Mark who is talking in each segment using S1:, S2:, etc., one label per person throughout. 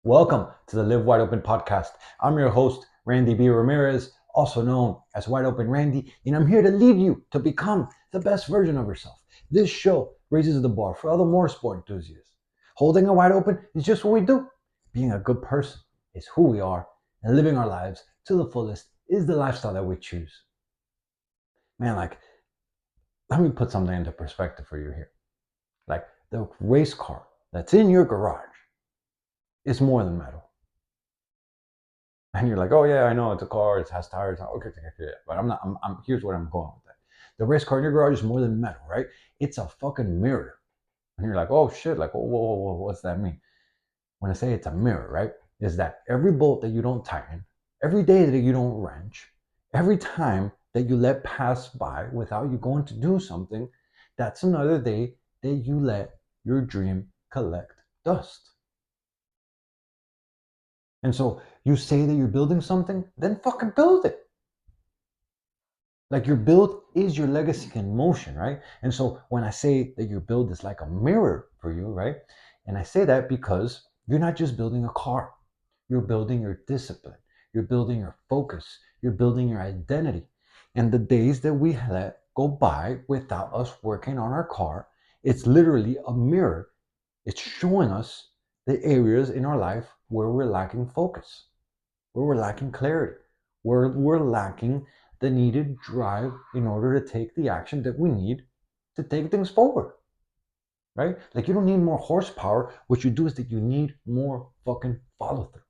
S1: Welcome to the Live Wide Open podcast. I'm your host, Randy B. Ramirez, also known as Wide Open Randy, and I'm here to lead you to become the best version of yourself. This show raises the bar for other motorsport enthusiasts. Holding it wide open is just what we do. Being a good person is who we are, and living our lives to the fullest is the lifestyle that we choose. Man, let me put something into perspective for you here. Like, the race car that's in your garage is more than metal. And you're like, oh yeah, I know it's a car, it has tires. Okay. But here's what I'm going with that. The race car in your garage is more than metal, right? It's a fucking mirror. And you're like, oh shit, like, whoa, what's that mean? When I say it's a mirror, right? Is that every bolt that you don't tighten, every day that you don't wrench, every time that you let pass by without you going to do something, that's another day that you let your dream collect dust. And so you say that you're building something, then fucking build it. Like, your build is your legacy in motion, right? And so when I say that your build is like a mirror for you, right? And I say that because you're not just building a car, you're building your discipline, you're building your focus, you're building your identity. And the days that we let go by without us working on our car, it's literally a mirror. It's showing us the areas in our life where we're lacking focus, where we're lacking clarity, where we're lacking the needed drive in order to take the action that we need to take things forward, right? Like, you don't need more horsepower. What you do is that you need more fucking follow through.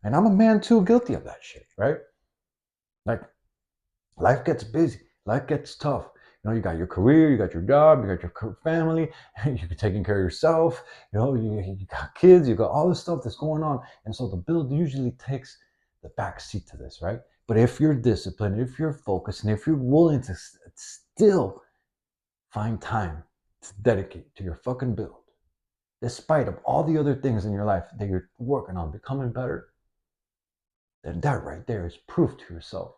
S1: And I'm a man too, guilty of that shit, right? Like, life gets busy, life gets tough. You got your career, you got your job, you got your family, you're taking care of yourself, you got kids, you got all this stuff that's going on. And so the build usually takes the back seat to this, right? But if you're disciplined, if you're focused, and if you're willing to still find time to dedicate to your fucking build, despite of all the other things in your life that you're working on becoming better, then that right there is proof to yourself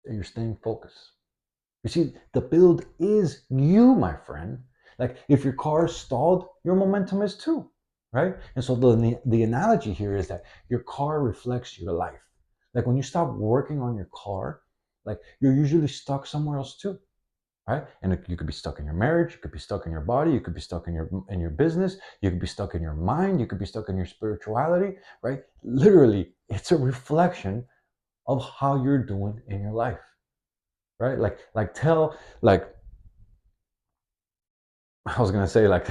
S1: that you're staying focused. You see, the build is you, my friend. Like, if your car is stalled, your momentum is too, right? And so the analogy here is that your car reflects your life. Like, when you stop working on your car, like, you're usually stuck somewhere else too, right? And you could be stuck in your marriage, you could be stuck in your body, you could be stuck in your business, you could be stuck in your mind, you could be stuck in your spirituality, right? Literally, it's a reflection of how you're doing in your life, right? Like I was gonna say, like,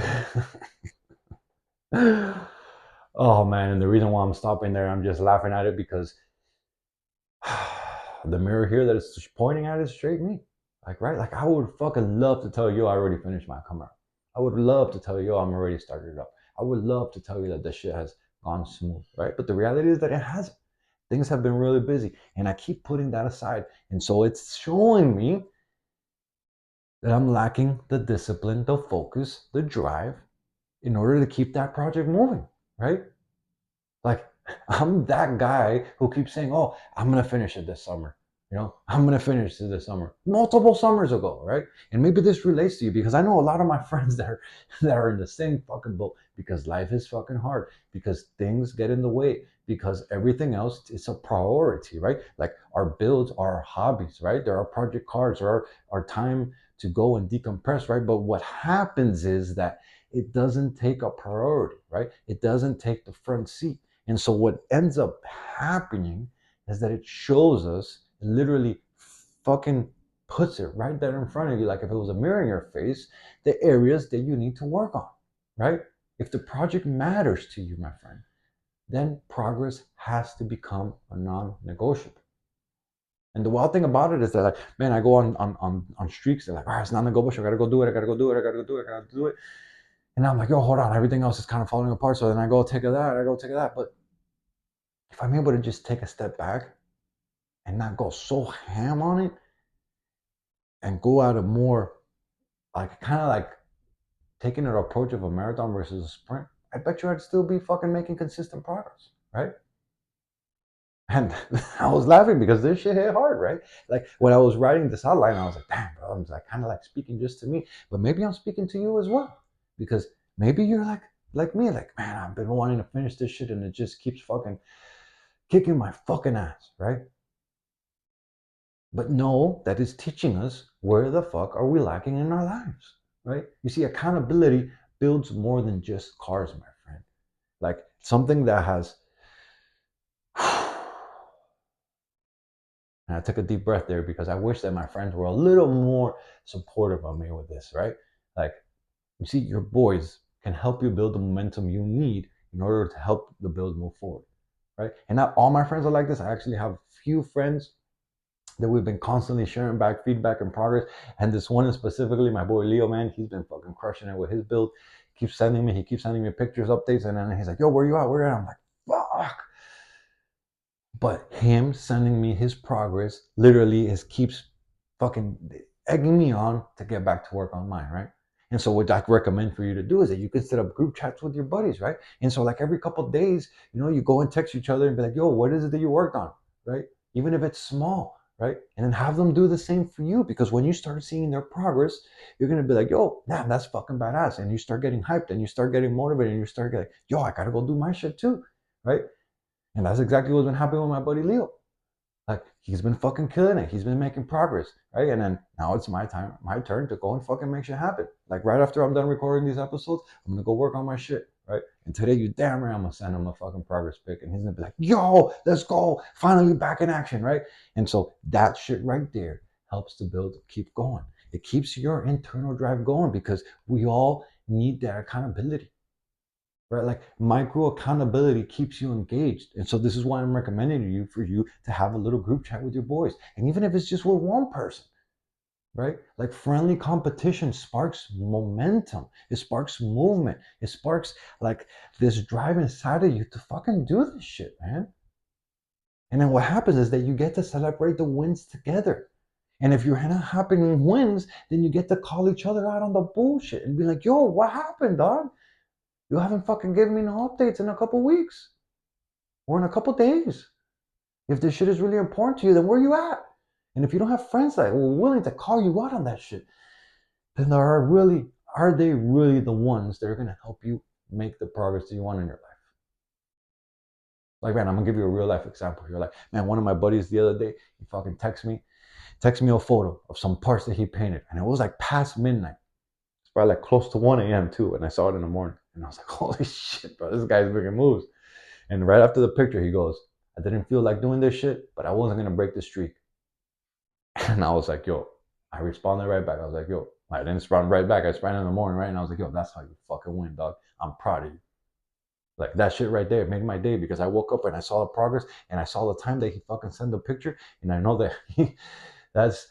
S1: oh man, and the reason why I'm stopping there, I'm just laughing at it because the mirror here that it's pointing at is straight me. Like, right? Like, I would fucking love to tell you I already finished my Camaro. I would love to tell you I'm already started it up. I would love to tell you that this shit has gone smooth, right? But the reality is that it hasn't. Things have been really busy, and I keep putting that aside. And so it's showing me that I'm lacking the discipline, the focus, the drive in order to keep that project moving, right? Like, I'm that guy who keeps saying, oh, I'm going to finish it this summer. I'm going to finish it this summer. Multiple summers ago, right? And maybe this relates to you because I know a lot of my friends that are in the same fucking boat because life is fucking hard, because things get in the way, because everything else is a priority, right? Like, our builds are our hobbies, right? There are project cars, or our time to go and decompress, right? But what happens is that it doesn't take a priority, right? It doesn't take the front seat. And so what ends up happening is that it shows us, it literally fucking puts it right there in front of you, like if it was a mirror in your face, the areas that you need to work on, right? If the project matters to you, my friend, then progress has to become a non-negotiable. And the wild thing about it is that, like, man, I go on streaks. They're like, all right, it's non-negotiable. I gotta go do it. I gotta go do it. I gotta go do it. I gotta do it. And I'm like, yo, hold on. Everything else is kind of falling apart. So then I go take that. I go take that. But if I'm able to just take a step back and not go so ham on it and go at a more, like, kind of like taking an approach of a marathon versus a sprint, I bet you I'd still be fucking making consistent progress, right? And I was laughing because this shit hit hard, right? Like, when I was writing this outline, I was like, damn, bro, I'm like kind of like speaking just to me, but maybe I'm speaking to you as well, because maybe you're like Like me, like, man, I've been wanting to finish this shit and it just keeps fucking kicking my fucking ass, right? But know that is teaching us where the fuck are we lacking in our lives, right? You see, accountability builds more than just cars, my friend. Like something that has, and I took a deep breath there because I wish that my friends were a little more supportive of me with this, right? Like, you see, your boys can help you build the momentum you need in order to help the build move forward, right? And not all my friends are like this. I actually have few friends that we've been constantly sharing back feedback and progress. And this one is specifically my boy Leo, man. He's been fucking crushing it with his build. He keeps sending me pictures, updates, and then he's like, yo, where you at? Where you at? I'm like, fuck. But him sending me his progress literally keeps fucking egging me on to get back to work on mine, right? And so what I recommend for you to do is that you can set up group chats with your buddies, right? And so like every couple of days, you go and text each other and be like, yo, what is it that you worked on, right? Even if it's small, right? And then have them do the same for you, because when you start seeing their progress, you're gonna be like, yo, damn, that's fucking badass. And you start getting hyped and you start getting motivated and you start getting, yo, I gotta go do my shit too, right? And that's exactly what's been happening with my buddy Leo. Like he's been fucking killing it. He's been making progress, right? And then now it's my turn to go and fucking make shit happen. Like right after I'm done recording these episodes, I'm gonna go work on my shit, right? And today, you damn right, I'm gonna send him a fucking progress pic, and he's gonna be like, "Yo, let's go! Finally back in action!" Right? And so that shit right there helps to build, keep going. It keeps your internal drive going because we all need that accountability, right? Like micro accountability keeps you engaged. And so this is why I'm recommending you for you to have a little group chat with your boys. And even if it's just with one person, right? Like friendly competition sparks momentum. It sparks movement. It sparks like this drive inside of you to fucking do this shit, man. And then what happens is that you get to celebrate the wins together. And if you're not happening wins, then you get to call each other out on the bullshit and be like, yo, what happened, dog? You haven't fucking given me no updates in a couple weeks or in a couple days. If this shit is really important to you, then where are you at? And if you don't have friends that are willing to call you out on that shit, then are they really the ones that are gonna help you make the progress that you want in your life? Like, man, I'm gonna give you a real life example here. Like, man, one of my buddies the other day, he fucking text me a photo of some parts that he painted, and it was like past midnight. It's probably like close to 1 a.m. too, and I saw it in the morning, and I was like, holy shit, bro, this guy's making moves. And right after the picture, he goes, I didn't feel like doing this shit, but I wasn't gonna break the streak. And I was like, yo, I responded right back. I was like, yo, I didn't respond right back. I responded in the morning, right? And I was like, yo, that's how you fucking win, dog. I'm proud of you. Like that shit right there made my day because I woke up and I saw the progress and I saw the time that he fucking sent the picture. And I know that that's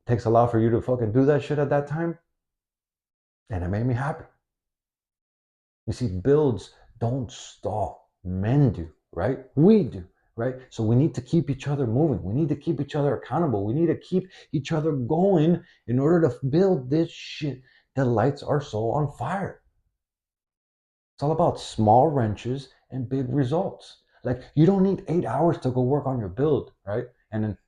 S1: takes a lot for you to fucking do that shit at that time. And it made me happy. You see, builds don't stall. Men do, right? We do, right? So we need to keep each other moving. We need to keep each other accountable. We need to keep each other going in order to build this shit that lights our soul on fire. It's all about small wrenches and big results. Like you don't need 8 hours to go work on your build, right? And then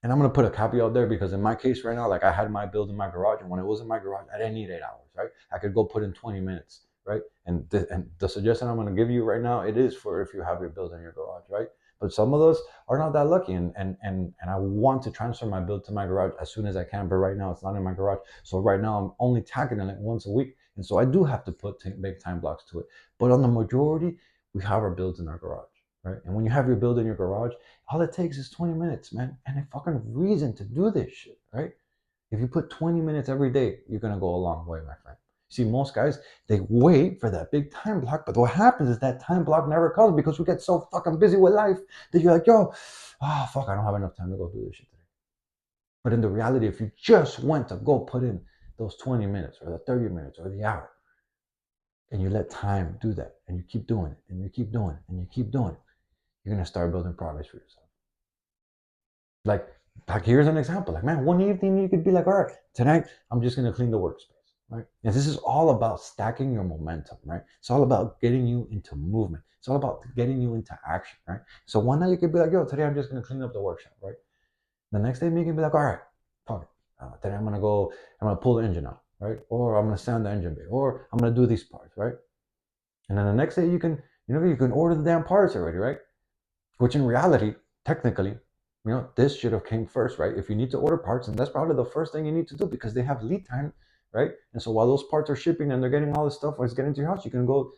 S1: and I'm gonna put a caveat there because in my case right now, like I had my build in my garage, and when it was in my garage, I didn't need 8 hours, right? I could go put in 20 minutes, right? And the suggestion I'm gonna give you right now, it is for if you have your build in your garage, right? But some of those are not that lucky, and I want to transfer my build to my garage as soon as I can. But right now, it's not in my garage, so right now I'm only tackling it once a week, and so I do have to make time blocks to it. But on the majority, we have our builds in our garage, right? And when you have your build in your garage, all it takes is 20 minutes, man, and a fucking reason to do this shit, right? If you put 20 minutes every day, you're gonna go a long way, my friend. See, most guys, they wait for that big time block, but what happens is that time block never comes because we get so fucking busy with life that you're like, yo, oh, fuck, I don't have enough time to go do this shit today. But in the reality, if you just went to go put in those 20 minutes or the 30 minutes or the hour, and you let time do that, and you keep doing it, and you keep doing it, and you keep doing it, you're gonna start building progress for yourself. Like, here's an example. Like, man, one evening you could be like, all right, tonight I'm just gonna clean the workspace, right? And this is all about stacking your momentum, right? It's all about getting you into movement. It's all about getting you into action, right? So one night you could be like, yo, today I'm just gonna clean up the workshop, right? The next day you can be like, all right, fuck it. Today I'm gonna pull the engine out, right? Or I'm gonna sand the engine bay, or I'm gonna do these parts, right? And then the next day you can, you can order the damn parts already, right? Which in reality, technically, this should have came first, right? If you need to order parts, and that's probably the first thing you need to do because they have lead time, right? And so while those parts are shipping and they're getting all this stuff when it's getting to your house, you can go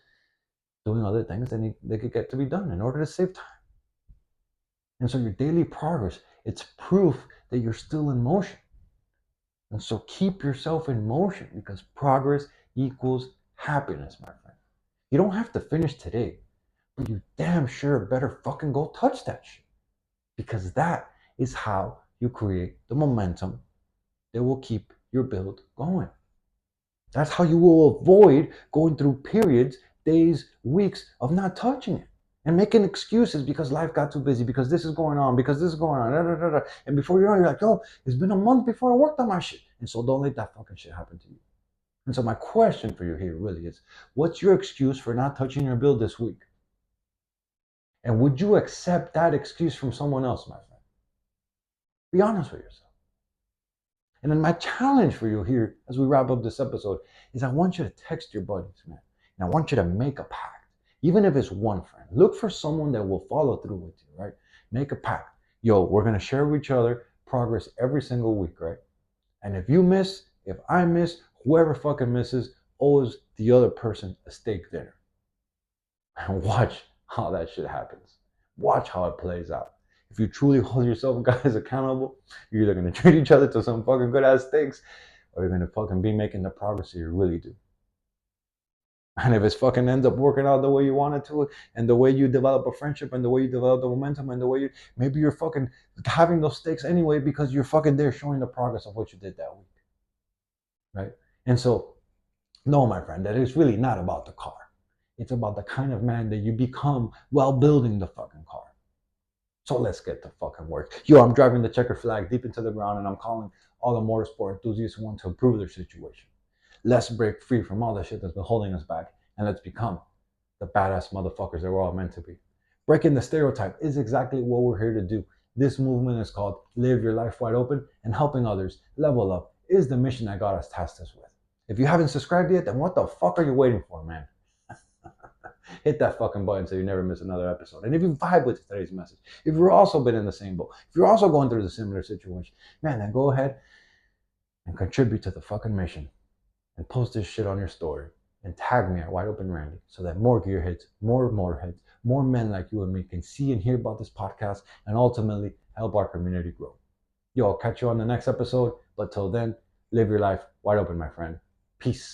S1: doing other things that they could get to be done in order to save time. And so your daily progress, it's proof that you're still in motion. And so keep yourself in motion because progress equals happiness, my friend. You don't have to finish today, but you damn sure better fucking go touch that shit. Because that is how you create the momentum that will keep your build going. That's how you will avoid going through periods, days, weeks of not touching it and making excuses because life got too busy, because this is going on, because this is going on, da, da, da, da. And before you know it, you're like, yo, it's been a month before I worked on my shit. And so don't let that fucking shit happen to you. And so my question for you here really is, what's your excuse for not touching your build this week? And would you accept that excuse from someone else, my friend? Be honest with yourself. And then my challenge for you here as we wrap up this episode is I want you to text your buddies, man. And I want you to make a pact. Even if it's one friend, look for someone that will follow through with you, right? Make a pact. Yo, we're going to share with each other progress every single week, right? And if you miss, if I miss, whoever fucking misses owes the other person a steak dinner. And watch how that shit happens. Watch how it plays out. If you truly hold yourself guys accountable, you're either gonna treat each other to some fucking good ass steaks, or you're gonna fucking be making the progress that you really do. And if it's fucking ends up working out the way you want it to, and the way you develop a friendship, and the way you develop the momentum, and the way maybe you're fucking having those steaks anyway because you're fucking there showing the progress of what you did that week, right? And so, no, my friend, that it's really not about the car. It's about the kind of man that you become while building the fucking car. So let's get to fucking work. Yo, I'm driving the checker flag deep into the ground and I'm calling all the motorsport enthusiasts who want to improve their situation. Let's break free from all the shit that's been holding us back and let's become the badass motherfuckers that we're all meant to be. Breaking the stereotype is exactly what we're here to do. This movement is called Live Your Life Wide Open, and helping others level up is the mission that God has tasked us with. If you haven't subscribed yet, then what the fuck are you waiting for, man? Hit that fucking button so you never miss another episode. And if you vibe with today's message, if you've also been in the same boat, if you're also going through the similar situation, man, then go ahead and contribute to the fucking mission and post this shit on your story and tag me at Wide Open Randy so that more gearheads, more motorheads, more men like you and me can see and hear about this podcast and ultimately help our community grow. Yo, I'll catch you on the next episode. But till then, live your life wide open, my friend. Peace.